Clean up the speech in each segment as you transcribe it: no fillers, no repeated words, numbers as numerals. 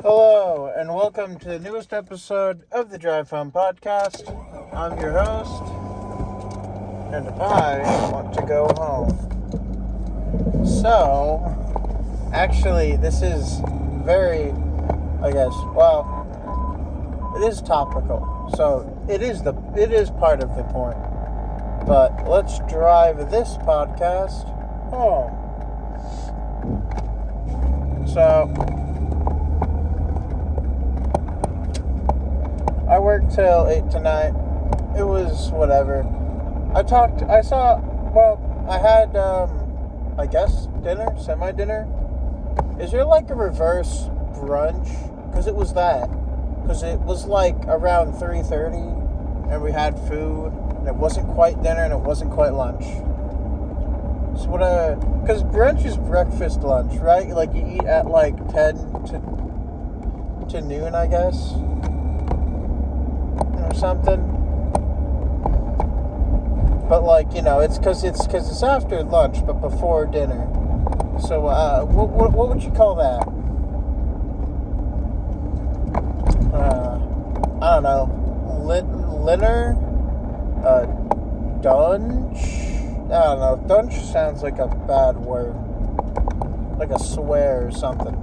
Hello, and welcome to the newest episode of the Drive Home Podcast. I'm your host, and I want to go home. So, actually, this is very, it is topical. So, it is part of the point. But let's drive this podcast home. So, I worked till 8 tonight. It was whatever. I had, dinner, semi-dinner. Is there like a reverse brunch? Because it was that. Because it was like around 3:30, and we had food, and it wasn't quite dinner, and it wasn't quite lunch. So because brunch is breakfast lunch, right? Like you eat at like 10 to noon, I guess. Or something, but it's because it's after lunch but before dinner. So what would you call that? I don't know. Dinner, dunch. I don't know. Dunch sounds like a bad word, like a swear or something,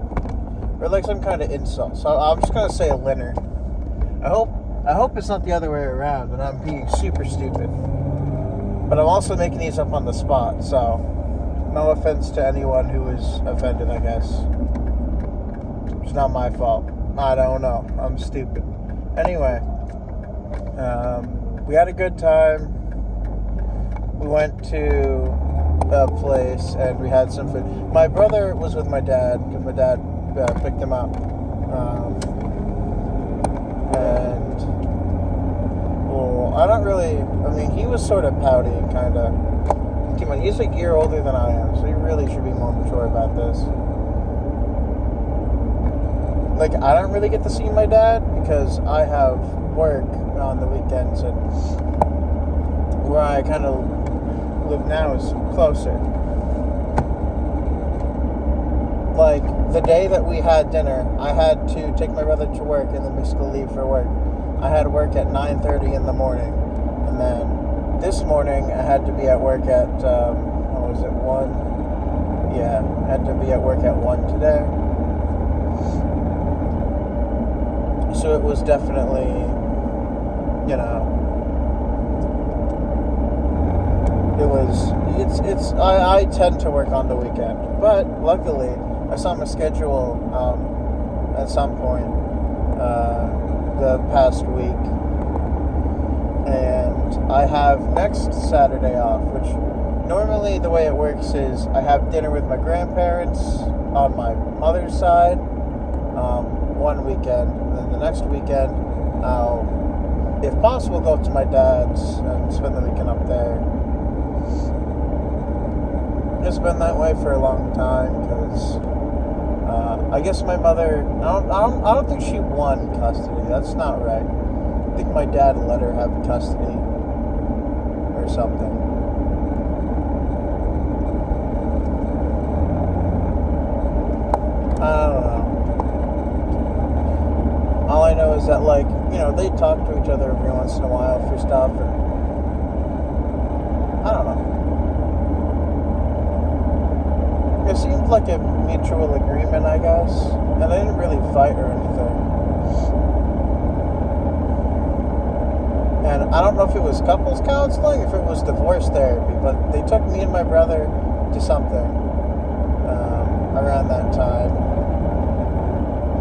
or like some kind of insult. So I'm just gonna say a dinner. I hope it's not the other way around and I'm being super stupid. But I'm also making these up on the spot, so no offense to anyone who is offended, I guess. It's not my fault. I don't know. I'm stupid. Anyway, we had a good time. We went to a place and we had some food. My brother was with my dad because my dad picked him up. He was sort of pouty and kind of... He's a year older than I am, so he really should be more mature about this. Like, I don't really get to see my dad because I have work on the weekends, and where I kind of live now is closer. Like, the day that we had dinner, I had to take my brother to work and then basically leave for work. I had work at 9:30 in the morning. And then this morning, I had to be at work at, 1? Yeah, I had to be at work at 1 today. So it was definitely, I tend to work on the weekend. But luckily, I saw my schedule at some point the past week. And I have next Saturday off, which normally the way it works is I have dinner with my grandparents on my mother's side one weekend, and then the next weekend I'll, if possible, go up to my dad's and spend the weekend up there. It's been that way for a long time because I guess my mother, I don't think she won custody. That's not right. I think my dad let her have custody or something. I don't know. All I know is that, they talk to each other every once in a while for stuff, and I don't know. It seemed like a mutual agreement, I guess, and they didn't really fight or anything. And I don't know if it was couples counseling, if it was divorce therapy, but they took me and my brother to something around that time.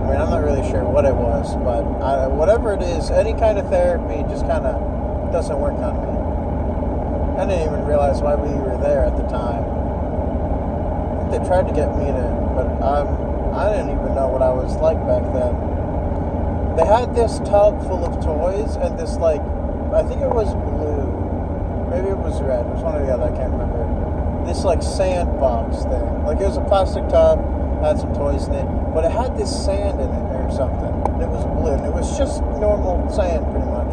I'm not really sure what it was, but whatever it is, any kind of therapy just kind of doesn't work on me. I didn't even realize why we were there at the time. I think they tried to get me to, but I didn't even know what I was like back then. They had this tub full of toys and this, I think it was blue. Maybe it was red. It was one or the other. I can't remember. This, sandbox thing. It was a plastic tub, had some toys in it, but it had this sand in it or something. It was blue, and it was just normal sand, pretty much.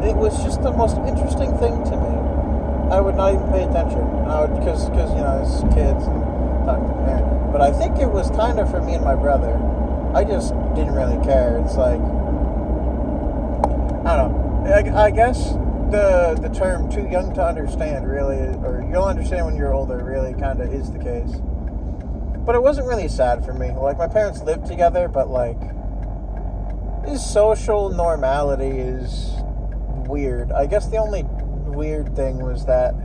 It was just the most interesting thing to me. I would not even pay attention. Because it's kids and talk to parents. But I think it was kind of for me and my brother. I just didn't really care. It's like, I don't know. I guess the term too young to understand really, or you'll understand when you're older, really kind of is the case. But it wasn't really sad for me. Like, my parents lived together, but like, his social normality is weird. I guess the only weird thing was that,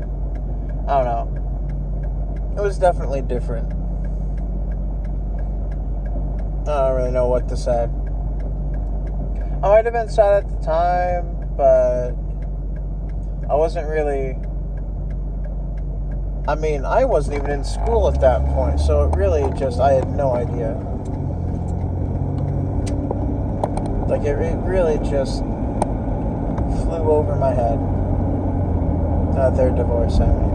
I don't know, it was definitely different. I don't really know what to say. I might have been sad at the time, but I wasn't really... I mean, I wasn't even in school at that point, so it really just... I had no idea. Like, it really just flew over my head. Their divorce, I mean.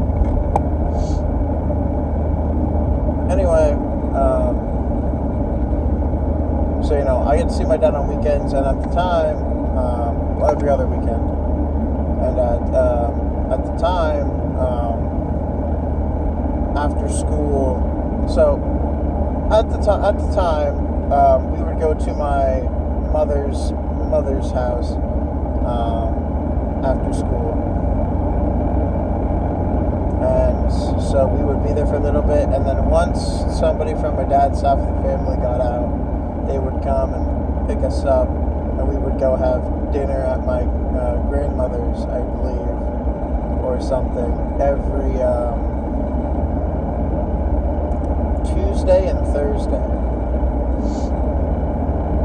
Anyway, so, you know, I get to see my dad on weekends, and at the time, every other weekend. And at the time, after school, so at the time, we would go to my mother's house after school. And so we would be there for a little bit, and then once somebody from my dad's side of the family got out, they would come and pick us up, and we would go have dinner at my grandmother's, I believe, or something, every Tuesday and Thursday.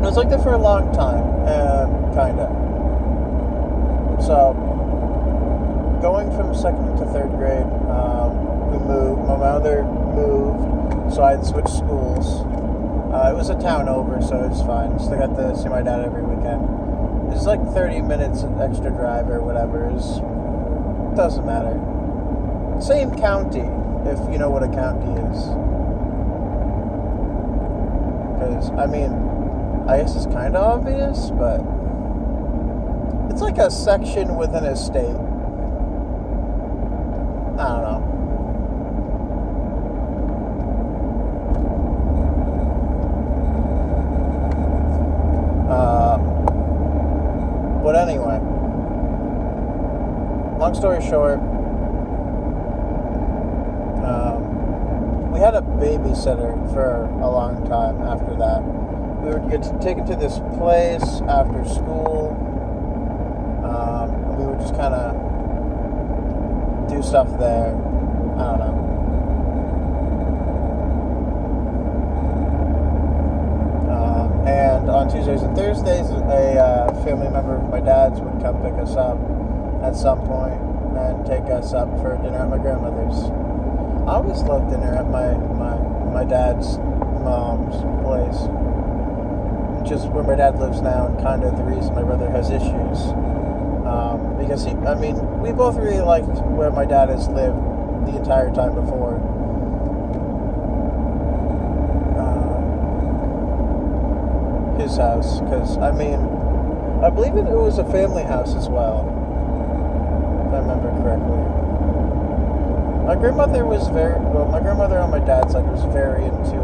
It was like that for a long time, kinda. So, going from second to third grade, we moved. My mother moved, so I had switched schools. It was a town over, so it was fine. Still got to see my dad every weekend. It was like 30 minutes extra drive or whatever. It doesn't matter. Same county, if you know what a county is. Because, I mean, I guess it's kind of obvious, but it's like a section within a state. I don't know. But anyway, long story short, we had a babysitter for a long time after that. We would get taken to this place after school. And we would just kind of do stuff there. I don't know. And on Tuesdays and Thursdays, a family member of my dad's would come pick us up at some point and take us up for dinner at my grandmother's. I always loved dinner at my dad's mom's place, which is where my dad lives now, and kind of the reason my brother has issues. Because we both really liked where my dad has lived the entire time before. His house, because I believe it was a family house as well, if I remember correctly. My grandmother on my dad's side was very into,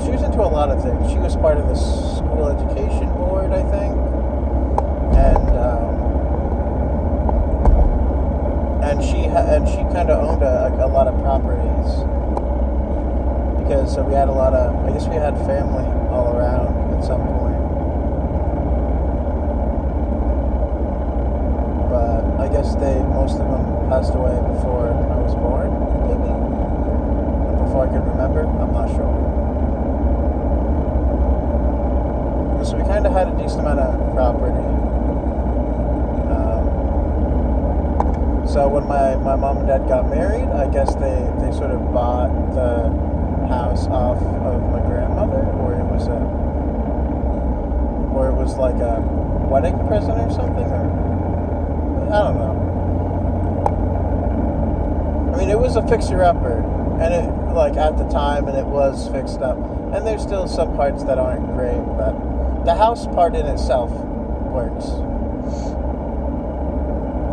she was into a lot of things. She was part of the school education board, I think, and she kind of owned a lot of properties, because we had I guess we had family all around at some point. But I guess most of them passed away before I was born, maybe? Or before I could remember? I'm not sure. So we kind of had a decent amount of property. So when my mom and dad got married, I guess they sort of bought the house off of my grandmother, or it was like a wedding present or something, or I don't know. I mean, it was a fixer-upper, and it, like, at the time, and it was fixed up, and there's still some parts that aren't great, but the house part in itself works.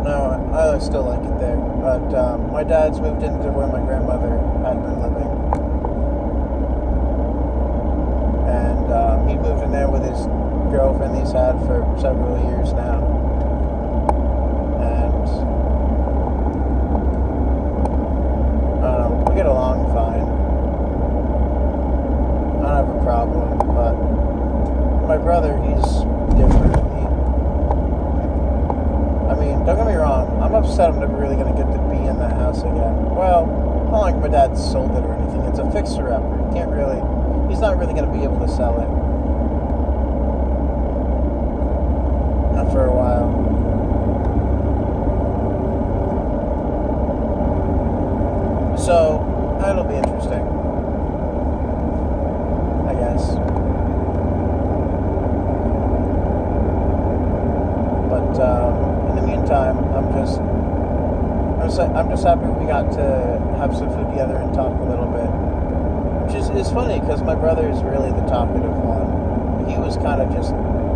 No, I still like it there, but my dad's moved into where my grandmother had been living. his girlfriend he's had for several years now. And I don't know, we get along fine. I don't have a problem, but my brother, he's different. Don't get me wrong, I'm upset I'm never really going to get to be in that house again. Well, not like my dad sold it or anything. It's a fixer-upper. He's not really going to be able to sell it. Not for a while. So, that'll be interesting, I guess. But, in the meantime, I'm just happy we got to have some food together and talk a little bit. Which is funny, because my brother is really the talkative one. He was kind of just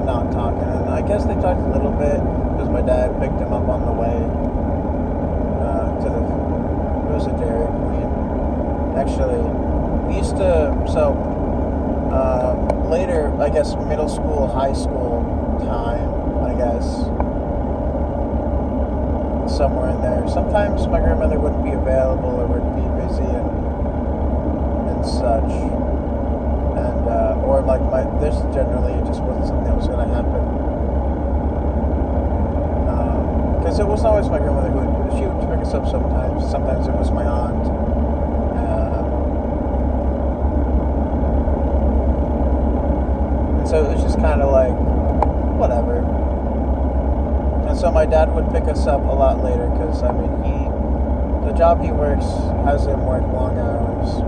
not talking. And I guess they talked a little bit, because my dad picked him up on the way to the... It was a Dairy Queen. Actually, we used to... So, later, I guess, middle school, high school time, I guess... somewhere in there. Sometimes my grandmother wouldn't be available or would be busy and such. And or like this generally it just wasn't something that was going to happen. Because it wasn't always my grandmother she would pick us up sometimes. Sometimes it was my aunt. And so it was just kind of like whatever. And so my dad would pick us up a lot later because, the job he works has him work long hours,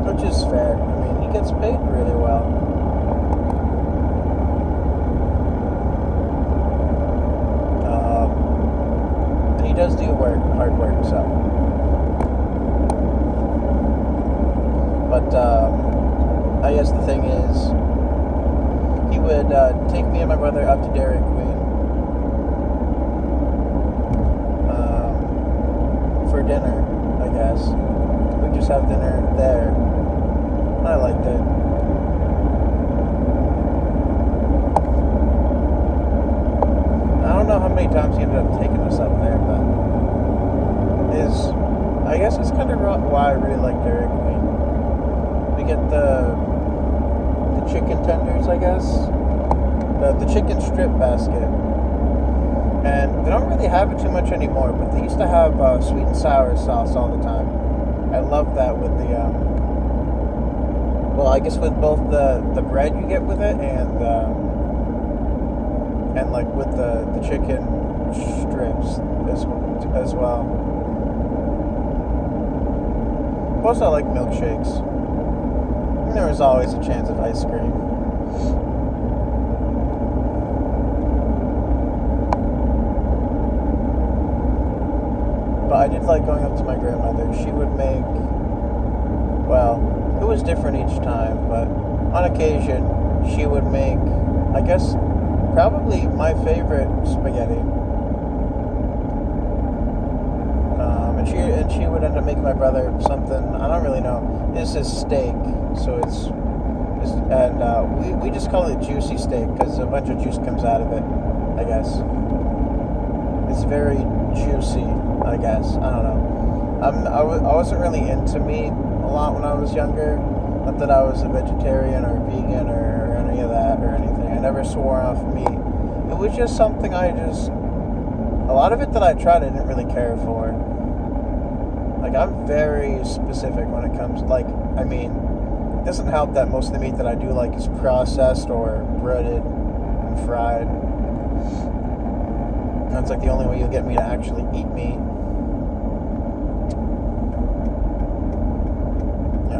which is fair. He gets paid really well. And he does do hard work, so. But, I guess the thing is, he would take me and my brother up to Dairy Queen. For dinner, I guess. We just have dinner there. I liked it. I don't know how many times he ended up taking us up there, but I guess it's kind of why I really like Dairy Queen. We get the chicken tenders, I guess. The chicken strip basket. And they don't really have it too much anymore, but they used to have sweet and sour sauce all the time. I love that with the, I guess with both the bread you get with it and like with the chicken strips as well. Plus I like milkshakes. And there was always a chance of ice cream. But I did like going up to my grandmother. She would make, it was different each time, but on occasion, she would make, I guess, probably my favorite spaghetti. And she would end up making my brother something, I don't really know. This is steak, so we just call it juicy steak because a bunch of juice comes out of it, I guess. It's very juicy, I guess. I don't know. I wasn't really into meat a lot when I was younger. Not that I was a vegetarian or vegan or any of that or anything. I never swore off meat. It was just something a lot of it that I tried I didn't really care for. Like, I'm very specific when it comes, it doesn't help that most of the meat that I do like is processed or breaded and fried. That's like the only way you'll get me to actually eat meat.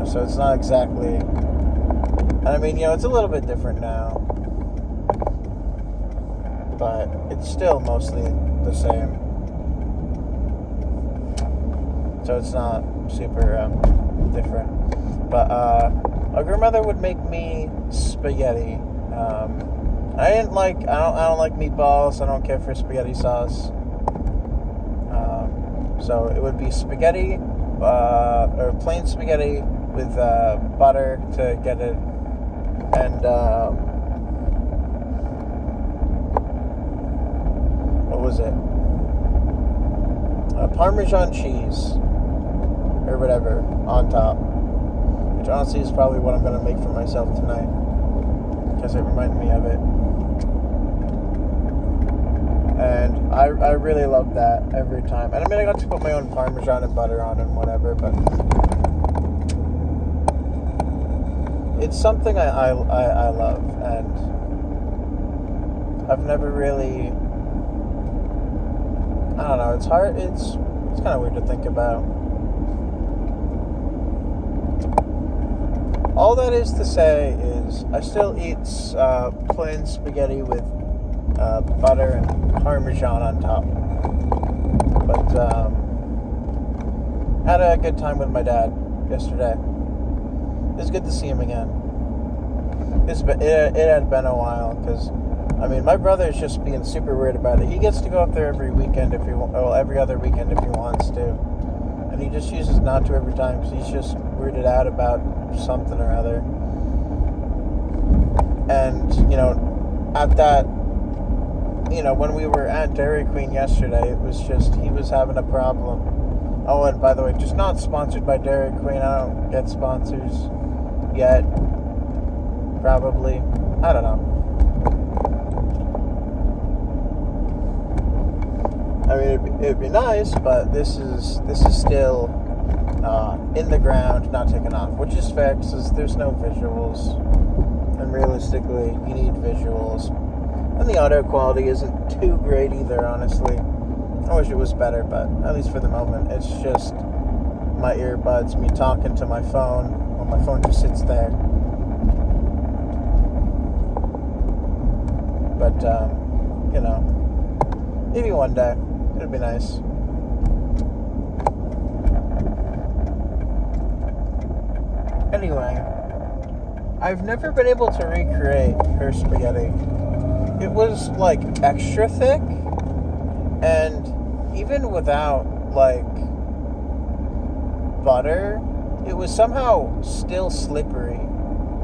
So it's not exactly... And it's a little bit different now. But it's still mostly the same. So it's not super different. But my grandmother would make me spaghetti. I don't like meatballs. I don't care for spaghetti sauce. So it would be spaghetti, or plain spaghetti with butter to get it, and what was it? Parmesan cheese or whatever on top, which honestly is probably what I'm going to make for myself tonight because it reminded me of it. And I really love that every time. And I mean, I got to put my own Parmesan and butter on and whatever, but it's something I love, and I've never really, I don't know, it's hard, it's kind of weird to think about. All that is to say is I still eat plain spaghetti with butter and Parmesan on top. But had a good time with my dad yesterday. It was good to see him again. It had been a while because, I mean, my brother is just being super weird about it. He gets to go up there every weekend every other weekend if he wants to. And he just chooses not to every time because he's just weirded out about something or other. And, at that, when we were at Dairy Queen yesterday, it was just, he was having a problem. Oh, and by the way, just not sponsored by Dairy Queen. I don't get sponsors yet. Probably. I don't know. I mean, it'd be nice, but this is still in the ground, not taken off, which is fair because there's no visuals, and realistically, you need visuals, and the audio quality isn't too great either, honestly. I wish it was better, but at least for the moment, it's just my earbuds, me talking to my phone, while my phone just sits there. But, maybe one day. It'd be nice. Anyway, I've never been able to recreate her spaghetti. It was, extra thick, and even without, butter, it was somehow still slippery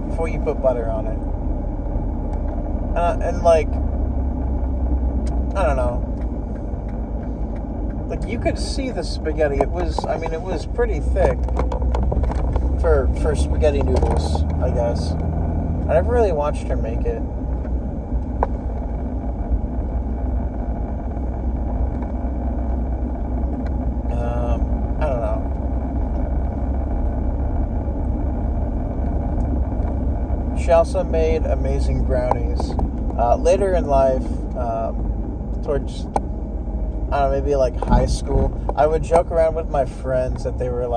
before you put butter on it. I don't know. You could see the spaghetti. It was pretty thick for spaghetti noodles, I guess. I never really watched her make it. I don't know. She also made amazing brownies. Later in life, towards, I don't know, maybe high school, I would joke around with my friends that they were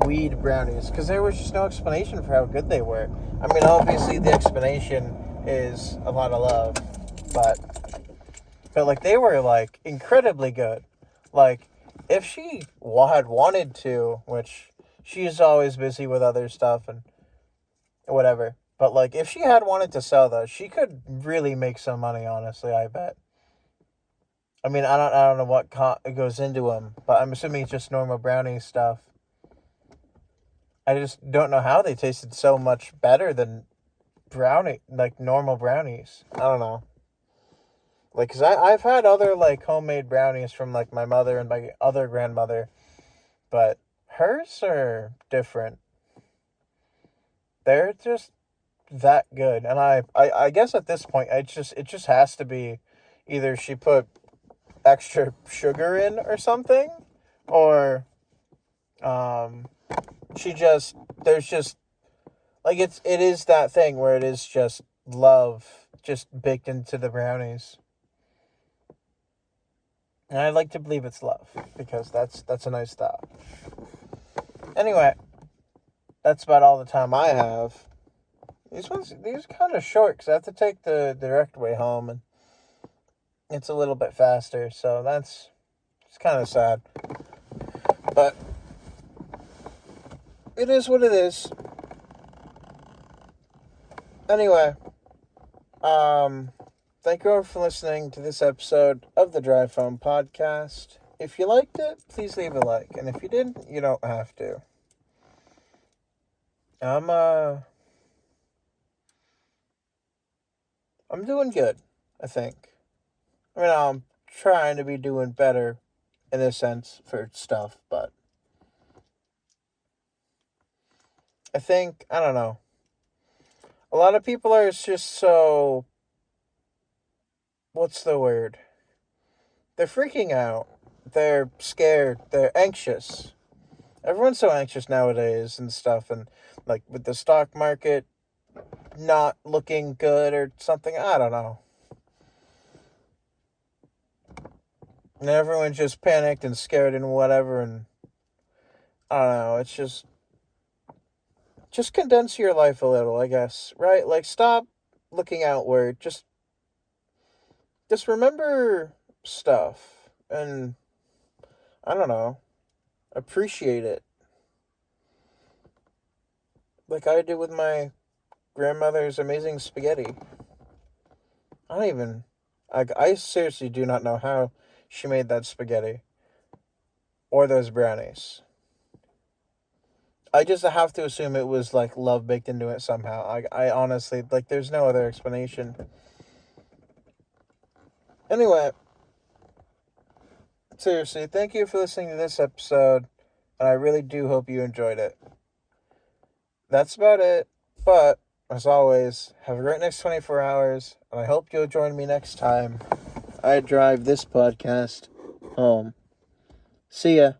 weed brownies because there was just no explanation for how good they were. I mean, obviously the explanation is a lot of love, but they were incredibly good. If she had wanted to, which she's always busy with other stuff and whatever, but if she had wanted to sell those, she could really make some money, honestly, I bet. I mean, I don't know what goes into them, but I'm assuming it's just normal brownie stuff. I just don't know how they tasted so much better than normal brownies. I don't know. Because I've had other, homemade brownies from, my mother and my other grandmother, but hers are different. They're just that good. And I guess at this point, it just has to be either she put extra sugar in or something, or it is that thing where it is just love just baked into the brownies. And I'd like to believe it's love, because that's a nice thought. Anyway, that's about all the time I have. These are kind of short because I have to take the direct way home, and it's a little bit faster, so it's kind of sad. But it is what it is. Anyway, thank you all for listening to this episode of the Drive Home Podcast. If you liked it, please leave a like, and if you didn't, you don't have to. I'm doing good, I think. I mean, I'm trying to be doing better in a sense for stuff, but I think, I don't know. A lot of people are just so, what's the word? They're freaking out. They're scared. They're anxious. Everyone's so anxious nowadays and stuff, and like with the stock market not looking good or something, I don't know. And everyone's just panicked and scared and whatever, and I don't know, it's just condense your life a little, I guess, right? Like stop looking outward. Just remember stuff and I don't know, appreciate it. Like I did with my grandmother's amazing spaghetti. I don't even I seriously do not know how she made that spaghetti or those brownies. I just have to assume it was like love baked into it somehow. I honestly like there's no other explanation. Anyway, seriously, thank you for listening to this episode, and I really do hope you enjoyed it. That's about it. But as always, have a great next 24 hours, and I hope you'll join me next time I drive this podcast home. See ya.